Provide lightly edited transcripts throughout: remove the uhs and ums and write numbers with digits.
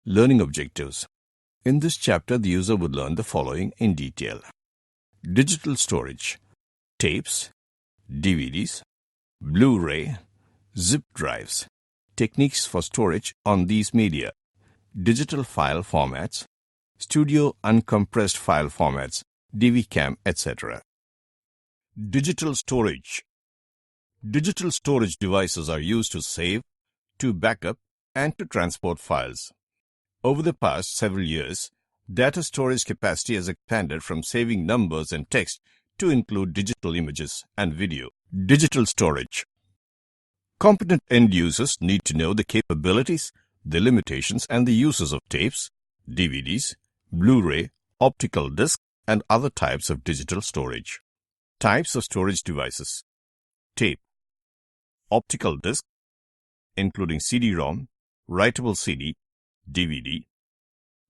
Learning objectives. In this chapter, the user would learn the following in detail. Digital storage, tapes, DVDs, Blu-ray, zip drives, techniques for storage on these media, digital file formats, studio uncompressed file formats, DVCAM, etc. Digital storage. Digital storage devices are used to save, to backup, and to transport files. Over the past several years, data storage capacity has expanded from saving numbers and text to include digital images and video. Digital storage. Competent end users need to know the capabilities, the limitations, and the uses of tapes, DVDs, Blu-ray, optical disc, and other types of digital storage. Types of storage devices. Tape. Optical disc, including CD-ROM, writable CD, DVD,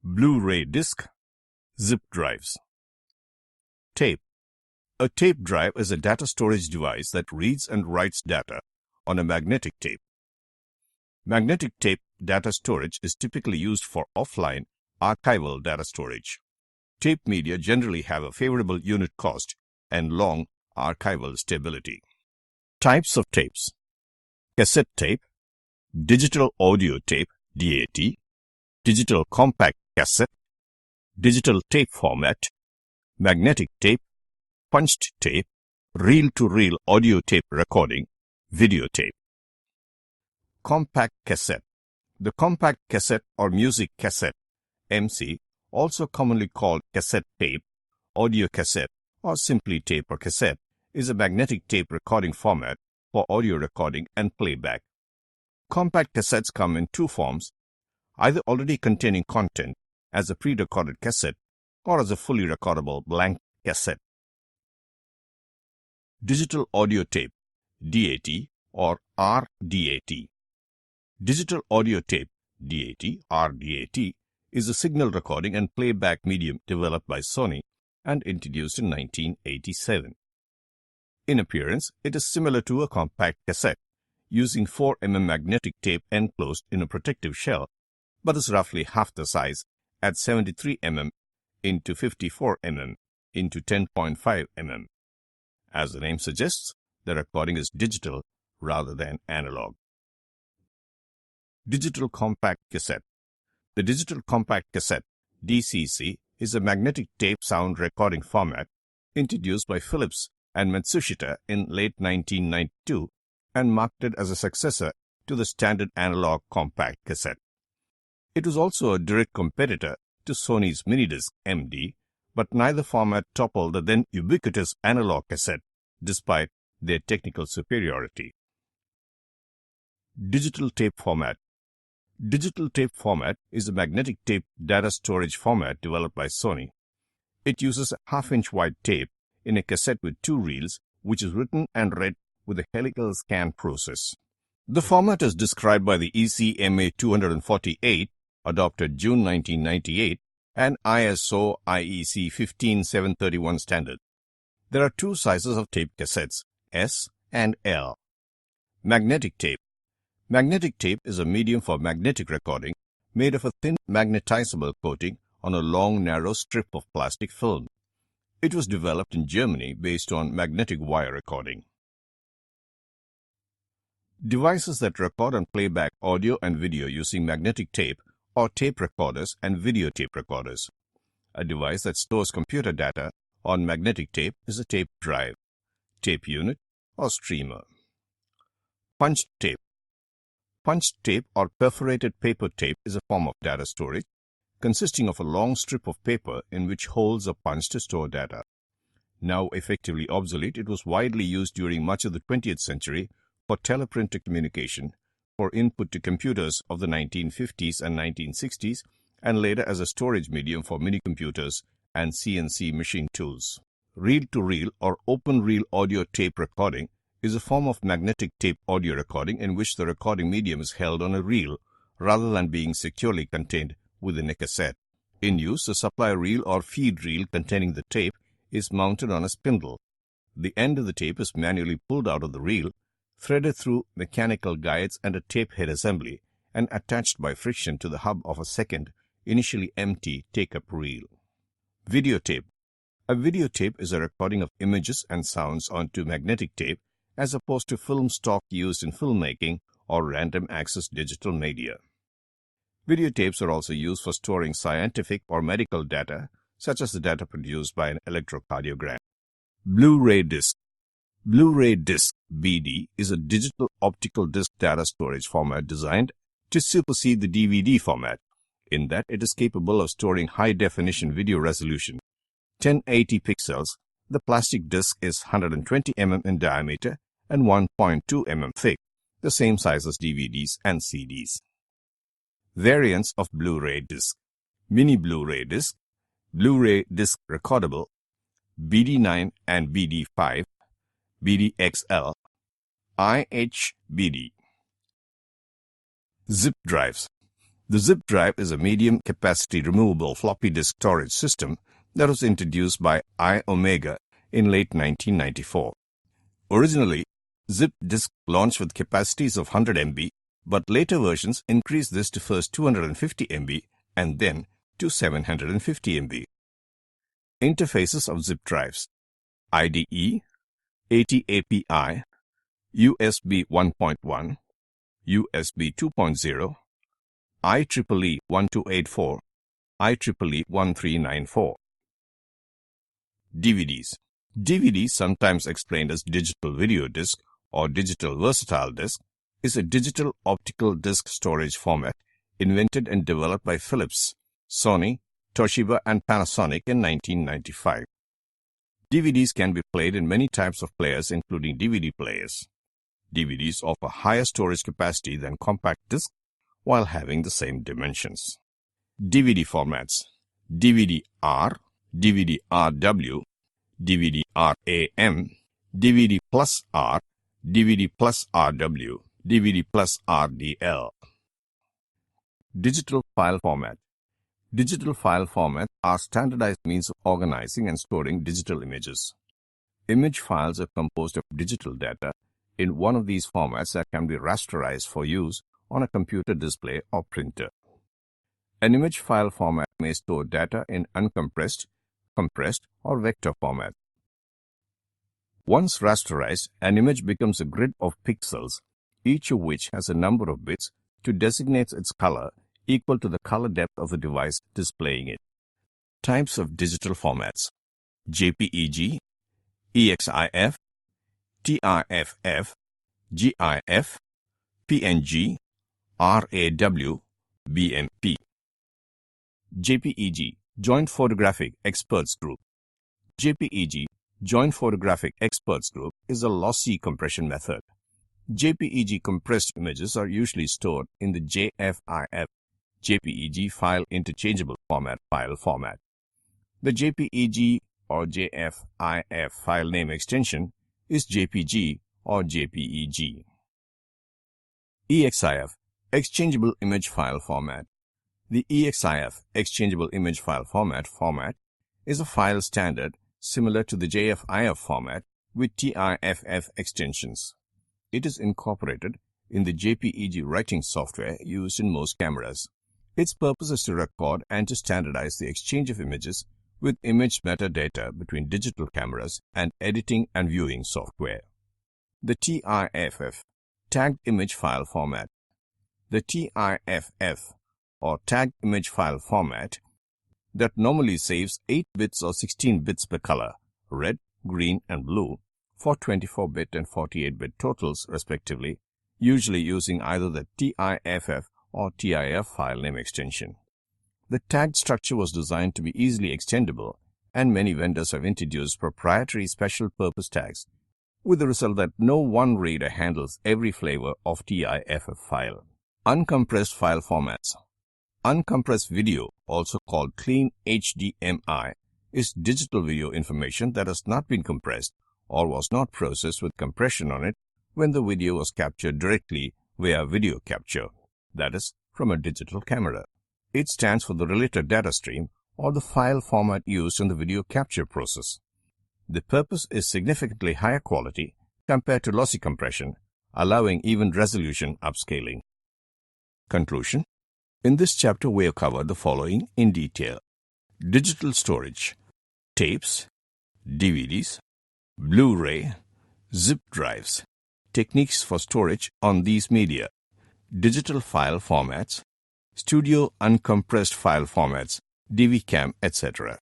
Blu-ray disc, zip drives. Tape. A tape drive is a data storage device that reads and writes data on a magnetic tape. Magnetic tape data storage is typically used for offline, archival data storage. Tape media generally have a favorable unit cost and long archival stability. Types of tapes. Cassette tape, digital audio tape, DAT, digital compact cassette, digital tape format, magnetic tape, punched tape, reel-to-reel audio tape recording, videotape. Compact cassette. The compact cassette or music cassette, MC, also commonly called cassette tape, audio cassette, or simply tape or cassette, is a magnetic tape recording format for audio recording and playback. Compact cassettes come in two forms, either already containing content as a pre-recorded cassette or as a fully recordable blank cassette. Digital audio tape, DAT or RDAT. Digital audio tape, DAT, RDAT, is a signal recording and playback medium developed by Sony and introduced in 1987. In appearance, it is similar to a compact cassette, using 4 mm magnetic tape enclosed in a protective shell, but is roughly half the size at 73 mm into 54 mm into 10.5 mm. As the name suggests, the recording is digital rather than analog. Digital compact cassette. The digital compact cassette, DCC, is a magnetic tape sound recording format introduced by Philips and Matsushita in late 1992 and marketed as a successor to the standard analog compact cassette. It was also a direct competitor to Sony's minidisc MD, but neither format toppled the then ubiquitous analog cassette despite their technical superiority. Digital tape format. Digital tape format is a magnetic tape data storage format developed by Sony. It uses a half-inch wide tape in a cassette with 2 reels, which is written and read with a helical scan process. The format is described by the ECMA 248, adopted June 1998, and ISO IEC 15731 standard. There are 2 sizes of tape cassettes, S and L. Magnetic tape. Magnetic tape is a medium for magnetic recording made of a thin magnetizable coating on a long, narrow strip of plastic film. It was developed in Germany based on magnetic wire recording. Devices that record and play back audio and video using magnetic tape or tape recorders and videotape recorders. A device that stores computer data on magnetic tape is a tape drive, tape unit, or streamer. Punched tape. Punched tape or perforated paper tape is a form of data storage consisting of a long strip of paper in which holes are punched to store data. Now effectively obsolete, it was widely used during much of the 20th century for teleprinter communication, for input to computers of the 1950s and 1960s, and later as a storage medium for mini-computers and CNC machine tools. Reel-to-reel or open-reel audio tape recording is a form of magnetic tape audio recording in which the recording medium is held on a reel rather than being securely contained within a cassette. In use, a supply reel or feed reel containing the tape is mounted on a spindle. The end of the tape is manually pulled out of the reel, threaded through mechanical guides and a tape head assembly, and attached by friction to the hub of a second, initially empty take-up reel. Videotape. A videotape is a recording of images and sounds onto magnetic tape as opposed to film stock used in filmmaking or random access digital media. Videotapes are also used for storing scientific or medical data, such as the data produced by an electrocardiogram. Blu-ray disc. Blu-ray disc (BD) is a digital optical disc data storage format designed to supersede the DVD format, in that it is capable of storing high-definition video resolution. 1080 pixels, the plastic disc is 120 mm in diameter and 1.2 mm thick, the same size as DVDs and CDs. Variants of Blu-ray disc. Mini Blu-ray disc, Blu-ray disc recordable, BD9 and BD5, BDXL, IHBD. Zip drives. The zip drive is a medium-capacity removable floppy disk storage system that was introduced by iOmega in late 1994. Originally, zip disk launched with capacities of 100 MB, but later versions increased this to first 250 MB and then to 750 MB. Interfaces of zip drives: IDE, AT-API, USB 1.1, USB 2.0, IEEE 1284, IEEE 1394. DVDs. DVD, sometimes explained as digital video disc or digital versatile disc, is a digital optical disc storage format invented and developed by Philips, Sony, Toshiba, and Panasonic in 1995. DVDs can be played in many types of players, including DVD players. DVDs offer higher storage capacity than compact discs while having the same dimensions. DVD formats: DVD-R, DVD-RW, DVD-RAM, DVD plus R, DVD plus RW, DVD plus RDL. Digital file format. Digital file formats are standardized means of organizing and storing digital images. Image files are composed of digital data in one of these formats that can be rasterized for use on a computer display or printer. An image file format may store data in uncompressed, compressed, or vector format. Once rasterized, an image becomes a grid of pixels, each of which has a number of bits to designate its color equal to the color depth of the device displaying it. Types of digital formats: JPEG, EXIF, TIFF, GIF, PNG, RAW, BMP. JPEG, Joint Photographic Experts Group. JPEG, Joint Photographic Experts Group, is a lossy compression method. JPEG compressed images are usually stored in the JFIF, JPEG File Interchangeable Format file format. The JPEG or JFIF file name extension is JPG or JPEG. EXIF, Exchangeable Image File Format. The EXIF, Exchangeable Image File Format is a file standard similar to the JFIF format with TIFF extensions. It is incorporated in the JPEG writing software used in most cameras. Its purpose is to record and to standardize the exchange of images with image metadata between digital cameras and editing and viewing software. The TIFF, Tagged Image File Format. The TIFF, or Tagged Image File Format, that normally saves 8 bits or 16 bits per color, red, green, and blue, for 24-bit and 48-bit totals, respectively, usually using either the TIFF or TIF file name extension. The tagged structure was designed to be easily extendable, and many vendors have introduced proprietary special-purpose tags, with the result that no one reader handles every flavor of TIFF file. Uncompressed file formats. Uncompressed video, also called clean HDMI, is digital video information that has not been compressed or was not processed with compression on it when the video was captured directly via video capture, that is, from a digital camera. It stands for the related data stream or the file format used in the video capture process. The purpose is significantly higher quality compared to lossy compression, allowing even resolution upscaling. Conclusion. In this chapter, we have covered the following in detail: digital storage, tapes, DVDs, Blu-ray, zip drives, techniques for storage on these media, digital file formats, studio uncompressed file formats, DVCAM, etc.